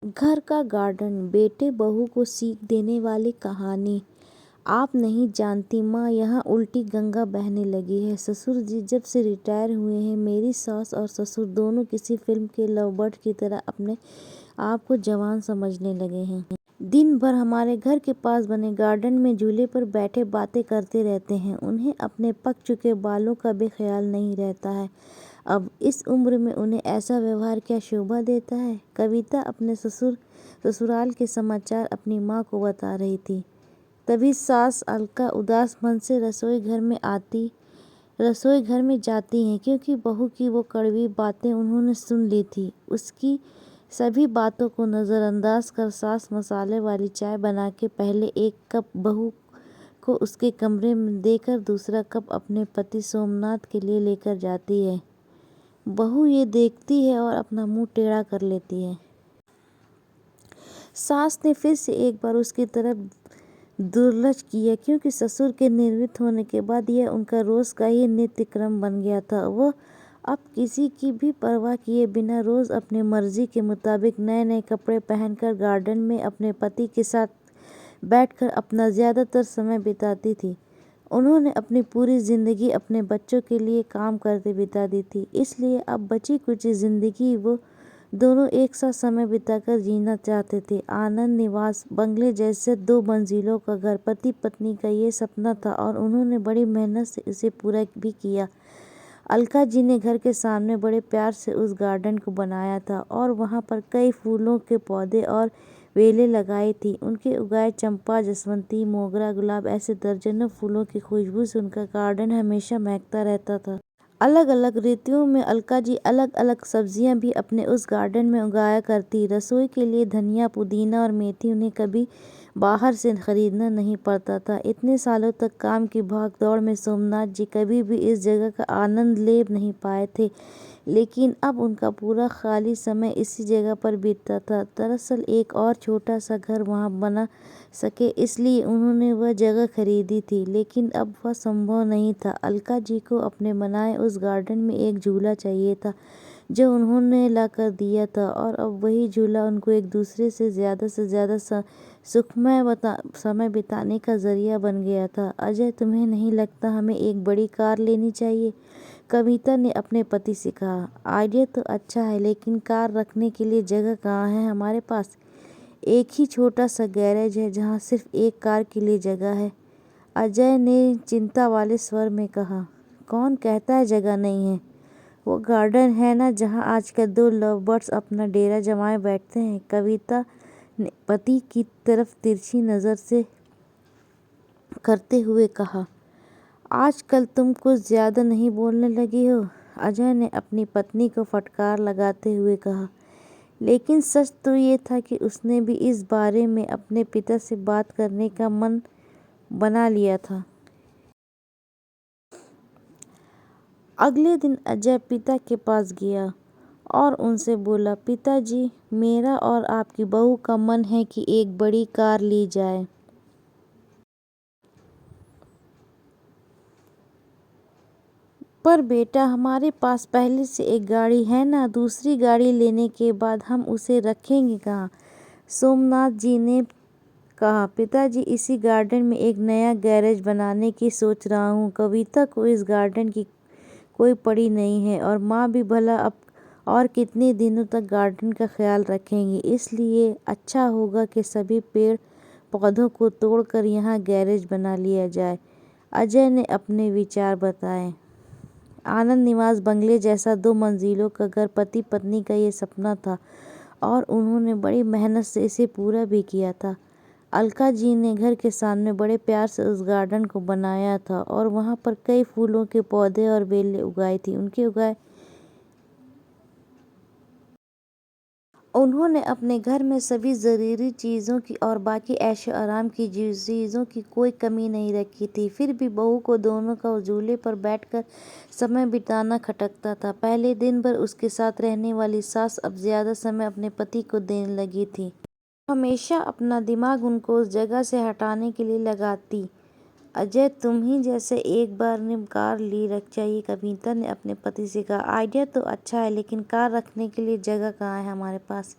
घर का गार्डन, बेटे बहू को सीख देने वाली कहानी। आप नहीं जानती माँ, यहाँ उल्टी गंगा बहने लगी है। ससुर जी जब से रिटायर हुए हैं, मेरी सास और ससुर दोनों किसी फिल्म के लवबर्ड की तरह अपने आप को जवान समझने लगे हैं। दिन भर हमारे घर के पास बने गार्डन में झूले पर बैठे बातें करते रहते हैं। उन्हें अपने पक चुके बालों का भी ख्याल नहीं रहता है। अब इस उम्र में उन्हें ऐसा व्यवहार क्या शोभा देता है। कविता अपने ससुराल के समाचार अपनी माँ को बता रही थी। तभी सास अलका उदास मन से रसोई घर में जाती हैं, क्योंकि बहू की वो कड़वी बातें उन्होंने सुन ली थी। उसकी सभी बातों को नज़रअंदाज कर सास मसाले वाली चाय बना के पहले एक कप बहू को उसके कमरे में देकर दूसरा कप अपने पति सोमनाथ के लिए लेकर जाती है। बहू ये देखती है और अपना मुंह टेढ़ा कर लेती है। सास ने फिर से एक बार उसकी तरफ दुर्लक्ष किया, क्योंकि ससुर के निवृत्त होने के बाद यह उनका रोज का ही नित्य क्रम बन गया था। वह अब किसी की भी परवाह किए बिना रोज अपनी मर्जी के मुताबिक नए नए कपड़े पहनकर गार्डन में अपने पति के साथ बैठकर अपना ज़्यादातर समय बिताती थी। उन्होंने अपनी पूरी ज़िंदगी अपने बच्चों के लिए काम करते बिता दी थी, इसलिए अब बची कुछ ज़िंदगी वो दोनों एक साथ समय बिताकर जीना चाहते थे। आनंद निवास बंगले जैसे 2 मंजिलों का घर पति पत्नी का ये सपना था और उन्होंने बड़ी मेहनत से इसे पूरा भी किया। अलका जी ने घर के सामने बड़े प्यार से उस गार्डन को बनाया था और वहाँ पर कई फूलों के पौधे और वेलें लगाई थी। उनके उगाए चंपा, जसवंती, मोगरा, गुलाब ऐसे दर्जनों फूलों की खुशबू से उनका गार्डन हमेशा महकता रहता था। अलग अलग ऋतुओं में अलका जी अलग अलग सब्जियां भी अपने उस गार्डन में उगाया करती। रसोई के लिए धनिया, पुदीना और मेथी उन्हें कभी बाहर से खरीदना नहीं पड़ता था। इतने सालों तक काम की भाग दौड़ में सोमनाथ जी कभी भी इस जगह का आनंद ले नहीं पाए थे, लेकिन अब उनका पूरा खाली समय इसी जगह पर बीतता था। दरअसल एक और छोटा सा घर वहां बना सके इसलिए उन्होंने वह जगह खरीदी थी, लेकिन अब वह संभव नहीं था। अलका जी को अपने बनाए उस गार्डन में एक झूला चाहिए था, जो उन्होंने ला कर दिया था, और अब वही झूला उनको एक दूसरे से ज़्यादा सुखमय समय बिताने का जरिया बन गया था। अजय, तुम्हें नहीं लगता हमें एक बड़ी कार लेनी चाहिए? कविता ने अपने पति से कहा। आइडिया तो अच्छा है, लेकिन कार रखने के लिए जगह कहाँ है हमारे पास? एक ही छोटा सा गैरेज है जहाँ सिर्फ एक कार के लिए जगह है, अजय ने चिंता वाले स्वर में कहा। कौन कहता है जगह नहीं है? वो गार्डन है ना जहाँ आजकल 2 लवबर्ड्स अपना डेरा जमाए बैठते हैं, कविता ने पति की तरफ तिरछी नज़र से करते हुए कहा। आजकल तुम कुछ ज़्यादा नहीं बोलने लगी हो? अजय ने अपनी पत्नी को फटकार लगाते हुए कहा। लेकिन सच तो ये था कि उसने भी इस बारे में अपने पिता से बात करने का मन बना लिया था। अगले दिन अजय पिता के पास गया और उनसे बोला, पिताजी, मेरा और आपकी बहू का मन है कि एक बड़ी कार ली जाए। पर बेटा, हमारे पास पहले से एक गाड़ी है ना, दूसरी गाड़ी लेने के बाद हम उसे रखेंगे कहाँ? सोमनाथ जी ने कहा। पिताजी, इसी गार्डन में एक नया गैरेज बनाने की सोच रहा हूँ। कविता को इस गार्डन की कोई पड़ी नहीं है और माँ भी भला अब और कितने दिनों तक गार्डन का ख्याल रखेंगी, इसलिए अच्छा होगा कि सभी पेड़ पौधों को तोड़कर यहाँ गैरेज बना लिया जाए। अजय ने अपने विचार बताए। आनंद निवास बंगले जैसा 2 मंजिलों का घर पति पत्नी का ये सपना था और उन्होंने बड़ी मेहनत से इसे पूरा भी किया था। अलका जी ने घर के सामने बड़े प्यार से उस गार्डन को बनाया था और वहाँ पर कई फूलों के पौधे और बेलें उगाई थी। उन्होंने अपने घर में सभी ज़रूरी चीज़ों की और बाकी ऐशो आराम की चीज़ों की कोई कमी नहीं रखी थी। फिर भी बहू को दोनों का झूले पर बैठकर समय बिताना खटकता था। पहले दिन भर उसके साथ रहने वाली सास अब ज़्यादा समय अपने पति को देने लगी थी। हमेशा अपना दिमाग उनको उस जगह से हटाने के लिए लगाती। अजय, तुम ही जैसे एक बार ने कार ली रख चाहिए, कविता ने अपने पति से कहा। आइडिया तो अच्छा है, लेकिन कार रखने के लिए जगह कहाँ है हमारे पास?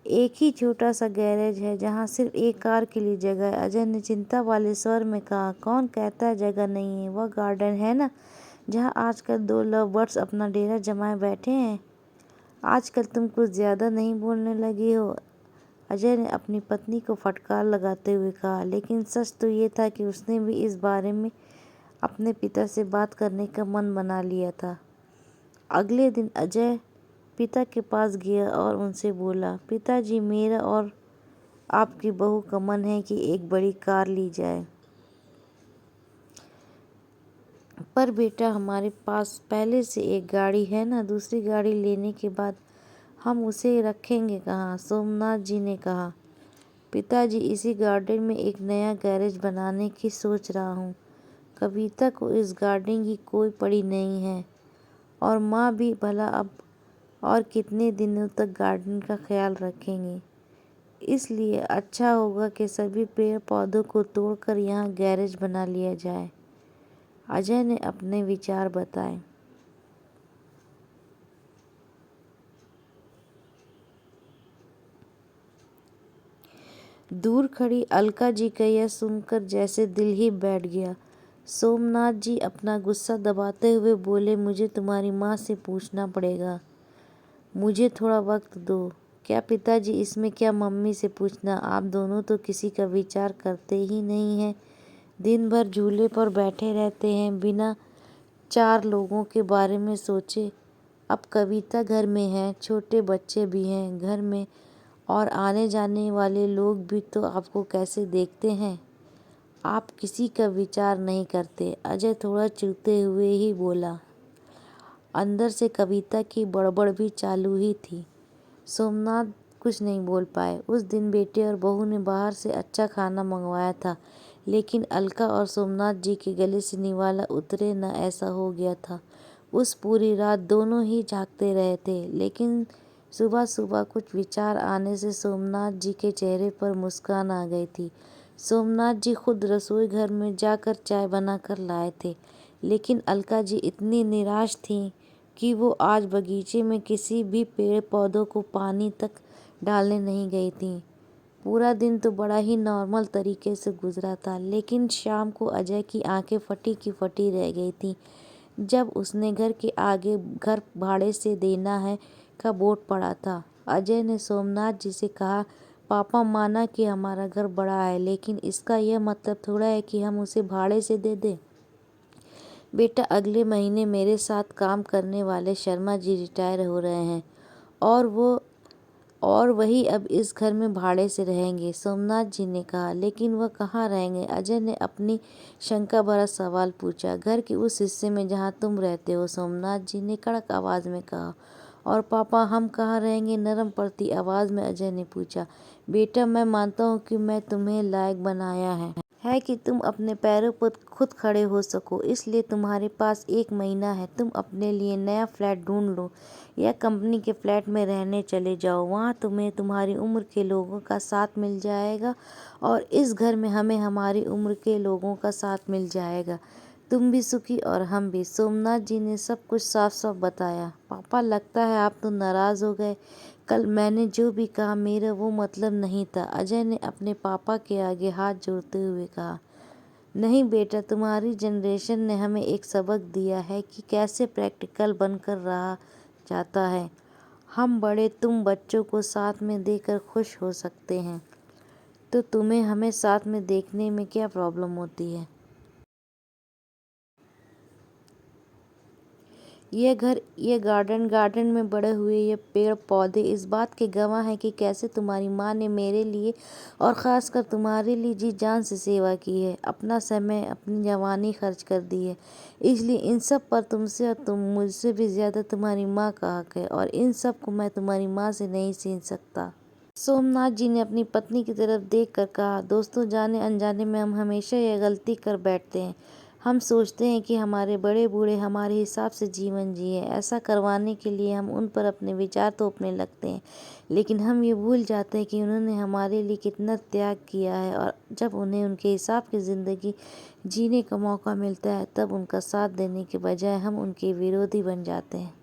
एक ही छोटा सा गैरेज है जहाँ सिर्फ एक कार के लिए जगह है। अजय ने चिंता वाले स्वर में कहा, कौन कहता है जगह नहीं है? वह गार्डन है ना जहाँ आजकल 2 लव बर्ड्स अपना डेरा जमाए बैठे हैं। आजकल तुम कुछ ज़्यादा नहीं बोलने लगी हो? अजय ने अपनी पत्नी को फटकार लगाते हुए कहा। लेकिन सच तो ये था कि उसने भी इस बारे में अपने पिता से बात करने का मन बना लिया था। अगले दिन अजय पिता के पास गया और उनसे बोला, पिताजी, मेरा और आपकी बहू का मन है कि एक बड़ी कार ली जाए। पर बेटा, हमारे पास पहले से एक गाड़ी है ना, दूसरी गाड़ी लेने के बाद हम उसे रखेंगे कहाँ? सोमनाथ जी ने कहा। पिताजी, इसी गार्डन में एक नया गैरेज बनाने की सोच रहा हूँ। कविता को इस गार्डन की कोई पड़ी नहीं है और माँ भी भला अब और कितने दिनों तक गार्डन का ख्याल रखेंगी। इसलिए अच्छा होगा कि सभी पेड़ पौधों को तोड़कर यहाँ गैरेज बना लिया जाए। अजय ने अपने विचार बताए। दूर खड़ी अलका जी का यह सुनकर जैसे दिल ही बैठ गया। सोमनाथ जी अपना गुस्सा दबाते हुए बोले, मुझे तुम्हारी माँ से पूछना पड़ेगा। मुझे थोड़ा वक्त दो। क्या पिताजी, इसमें क्या मम्मी से पूछना? आप दोनों तो किसी का विचार करते ही नहीं हैं। दिन भर झूले पर बैठे रहते हैं बिना 4 लोगों के बारे में सोचे। अब कविता घर में है, छोटे बच्चे भी हैं घर में और आने जाने वाले लोग भी तो आपको कैसे देखते हैं। आप किसी का विचार नहीं करते। अजय थोड़ा चिढ़ते हुए ही बोला। अंदर से कविता की बड़बड़ भी चालू ही थी। सोमनाथ कुछ नहीं बोल पाए। उस दिन बेटे और बहू ने बाहर से अच्छा खाना मंगवाया था, लेकिन अलका और सोमनाथ जी के गले से निवाला उतरे न ऐसा हो गया था। उस पूरी रात दोनों ही जागते रहे थे, लेकिन सुबह सुबह कुछ विचार आने से सोमनाथ जी के चेहरे पर मुस्कान आ गई थी। सोमनाथ जी खुद रसोई घर में जाकर चाय बनाकर लाए थे, लेकिन अलका जी इतनी निराश थीं कि वो आज बगीचे में किसी भी पेड़ पौधों को पानी तक डालने नहीं गई थीं। पूरा दिन तो बड़ा ही नॉर्मल तरीके से गुजरा था, लेकिन शाम को अजय की आंखें फटी की फटी रह गई थीं जब उसने घर के आगे घर भाड़े से देना है का बोर्ड पड़ा था। अजय ने सोमनाथ जी से कहा, पापा, माना कि हमारा घर बड़ा है, लेकिन इसका यह मतलब थोड़ा है कि हम उसे भाड़े से दे दें। बेटा, अगले महीने मेरे साथ काम करने वाले शर्मा जी रिटायर हो रहे हैं और वही अब इस घर में भाड़े से रहेंगे। सोमनाथ जी ने कहा। लेकिन वह कहाँ रहेंगे? अजय ने अपनी शंका भरा सवाल पूछा। घर के उस हिस्से में जहाँ तुम रहते हो, सोमनाथ जी ने कड़क आवाज़ में कहा। और पापा, हम कहाँ रहेंगे? नरम पड़ती आवाज़ में अजय ने पूछा। बेटा, मैं मानता हूँ कि मैं तुम्हें लायक बनाया है कि तुम अपने पैरों पर खुद खड़े हो सको, इसलिए तुम्हारे पास 1 महीना है। तुम अपने लिए नया फ्लैट ढूंढ लो या कंपनी के फ्लैट में रहने चले जाओ। वहाँ तुम्हें तुम्हारी उम्र के लोगों का साथ मिल जाएगा और इस घर में हमें हमारी उम्र के लोगों का साथ मिल जाएगा। तुम भी सुखी और हम भी। सोमनाथ जी ने सब कुछ साफ साफ बताया। पापा, लगता है आप तो नाराज़ हो गए। कल मैंने जो भी कहा मेरा वो मतलब नहीं था। अजय ने अपने पापा के आगे हाथ जोड़ते हुए कहा। नहीं बेटा, तुम्हारी जनरेशन ने हमें एक सबक दिया है कि कैसे प्रैक्टिकल बनकर रहा जाता है। हम बड़े तुम बच्चों को साथ में देकर खुश हो सकते हैं, तो तुम्हें हमें साथ में देखने में क्या प्रॉब्लम होती है? ये घर, ये गार्डन में बड़े हुए ये पेड़ पौधे इस बात के गवाह हैं कि कैसे तुम्हारी माँ ने मेरे लिए और ख़ासकर तुम्हारे लिए जी जान से सेवा की है, अपना समय, अपनी जवानी खर्च कर दी है। इसलिए इन सब पर तुमसे और तुम मुझसे भी ज़्यादा तुम्हारी माँ का हक है और इन सब को मैं तुम्हारी माँ से नहीं छीन सकता। सोमनाथ जी ने अपनी पत्नी की तरफ देखकर कहा। दोस्तों, जाने अनजाने में हम हमेशा यह गलती कर बैठते हैं। हम सोचते हैं कि हमारे बड़े बूढ़े हमारे हिसाब से जीवन जिए। ऐसा करवाने के लिए हम उन पर अपने विचार थोपने लगते हैं, लेकिन हम ये भूल जाते हैं कि उन्होंने हमारे लिए कितना त्याग किया है और जब उन्हें उनके हिसाब की ज़िंदगी जीने का मौका मिलता है तब उनका साथ देने के बजाय हम उनके विरोधी बन जाते हैं।